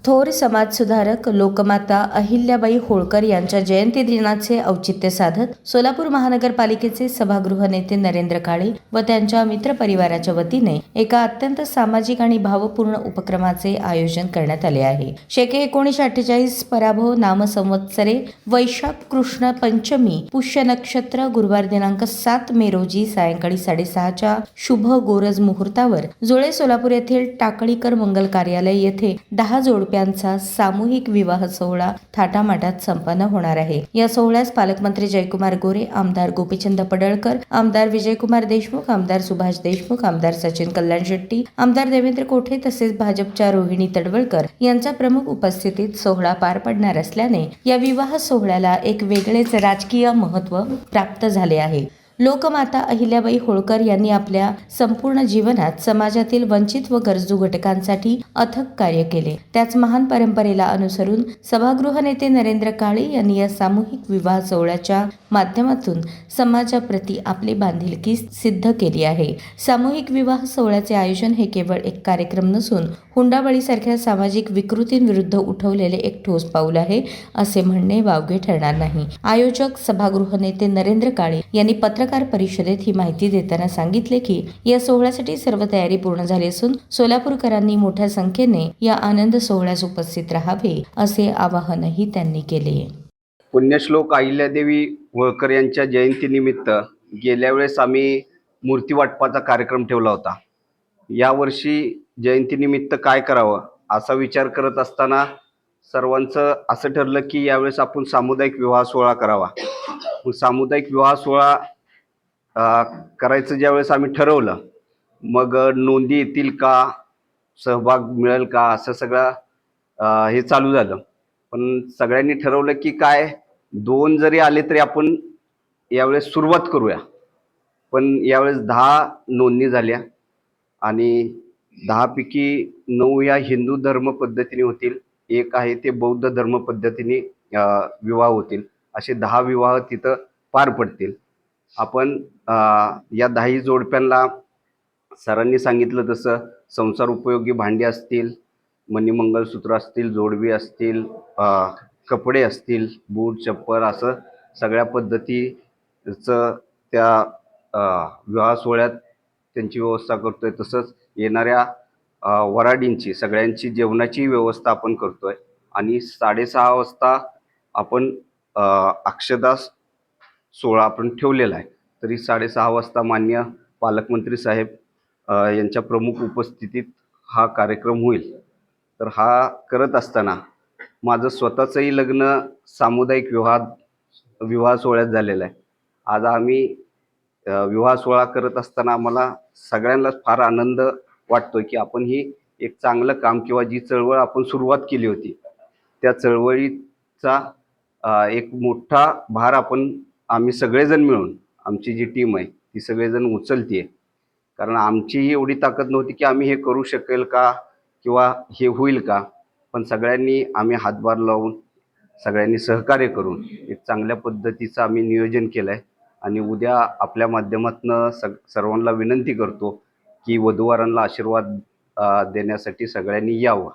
थोर समाजसुधारक लोकमाता अहिल्याबाई होळकर यांच्या जयंती दिनाचे औचित्य साधत सोलापूर महानगरपालिकेचे सभागृह नेते नरेंद्र काळे व त्यांच्या मित्रपरिवाराच्या वतीने एका अत्यंत सामाजिक आणि भावपूर्ण उपक्रमाचे आयोजन करण्यात आले आहे। शेके 1948 पराभव नाम संवत्सरे वैशाख कृष्ण पंचमी पुष्य नक्षत्र गुरुवार दिनांक 7 मे रोजी सायंकाळी 6:30च्या शुभ गोरज मुहूर्तावर जुळे सोलापूर येथील टाकळीकर मंगल कार्यालय येथे 10 जोडप्यांचा सामूहिक विवाह सोहळा थाटामाटात संपन्न होणार आहे। या सोहळ्यास पालकमंत्री जयकुमार गोरे, आमदार गोपीचंद पडळकर, आमदार विजयकुमार देशमुख, आमदार सुभाष देशमुख, आमदार सचिन कल्याण शेट्टी, आमदार देवेंद्र कोठे तसेच भाजपच्या रोहिणी तडवळकर यांच्या प्रमुख उपस्थितीत सोहळा पार पडणार असल्याने या विवाह सोहळ्याला एक वेगळेच राजकीय महत्त्व प्राप्त झाले आहे। लोकमाता अहिल्याबाई होळकर यांनी आपल्या संपूर्ण जीवनात समाजातील वंचित व गरजू घटकांसाठी अथक कार्य केले। त्याच महान परंपरेला अनुसरून सभागृह नेते नरेंद्र काळे यांनी या सामूहिक विवाह सोहळ्याच्या माध्यमातून समाजाप्रती आपली बांधिलकी सिद्ध केली आहे। सामूहिक विवाह सोहळ्याचे आयोजन हे केवळ एक कार्यक्रम नसून हुंडाबळीसारख्या सामाजिक विकृतींविरुद्ध उठवलेले एक ठोस पाऊल आहे असे म्हणणे वावगे ठरणार नाही। आयोजक सभागृह नेते नरेंद्र काळे यांनी पत्रकार परिषदेत ही माहिती देताना सांगितले की या सोहळ्यासाठी सर्व तयारी पूर्ण झाली असून सोलापूरकरांनी मोठ्या संख्येने या आनंद सोहळ्यास उपस्थित राहावे असे आवाहनही त्यांनी केले। पुण्यश्लोक अहिल्यादेवी होळकर यांच्या जयंतीनिमित्त गेल्या वेळेस आम्ही मूर्ती वाटपाचा कार्यक्रम ठेवला होता। यावर्षी जयंतीनिमित्त काय करावं असा विचार करत असताना सर्वांचं असं ठरलं की यावेळेस आपण सामुदायिक विवाह सोहळा करावा। सामुदायिक विवाह सोहळा करायचं ज्यावेळेस आम्ही ठरवलं, मग नोंदी येतील का, सहभाग मिळेल का, असं सगळं हे चालू झालं। पण सगळ्यांनी ठरवलं की काय 2 जरी आले तरी आपण यावेळेस सुरुवात करूया। पण यावेळेस 10 नोंदणी झाल्या आणि 10 पैकी 9 या हिंदू धर्म पद्धतीने होतील, एक आहे ते बौद्ध धर्म पद्धतीने विवाह होतील। असे 10 विवाह तिथं पार पडतील। आपण या 10 जोडप्यांना सरांनी सांगितलं तसं संसार उपयोगी भांडी असतील, मणिमंगलसूत्र असतील, जोडवी असतील, कपडे असतील, बूट चप्पल असं सगळ्या पद्धतीचं त्या विवाह सोहळ्यात त्यांची व्यवस्था करतोय। तसंच येणाऱ्या वराडींची सगळ्यांची जेवणाची व्यवस्था आपण करतोय आणि 6:30 वाजता आपण अक्षता सोहळा आपण ठेवलेला आहे। तरी 6:30 वाजता माननीय पालकमंत्री साहेब यांच्या प्रमुख उपस्थितीत हा कार्यक्रम होईल। तर हा करत असताना माझं स्वतःचंही लग्न सामुदायिक विवाह सोहळ्यात झालेलं आहे। आज आम्ही विवाह सोहळा करत असताना आम्हाला सगळ्यांनाच फार आनंद वाटतोय की आपण ही एक चांगलं काम किंवा जी चळवळ आपण सुरुवात केली होती त्या चळवळीचा एक मोठा भार आम्ही सगळेजण मिळून आमची जी टीम आहे ती सगळेजण उचलते। कारण आमचीही एवढी ताकद नव्हती की आम्ही हे करू शकेल का किंवा हे होईल का, पण सगळ्यांनी आम्ही हातभार लावून सगळ्यांनी सहकार्य करून एक चांगल्या पद्धतीचं आम्ही नियोजन केलं आहे। आणि उद्या आपल्या माध्यमातून सर्वांना विनंती करतो की वधूवरांना आशीर्वाद देण्यासाठी सगळ्यांनी यावं।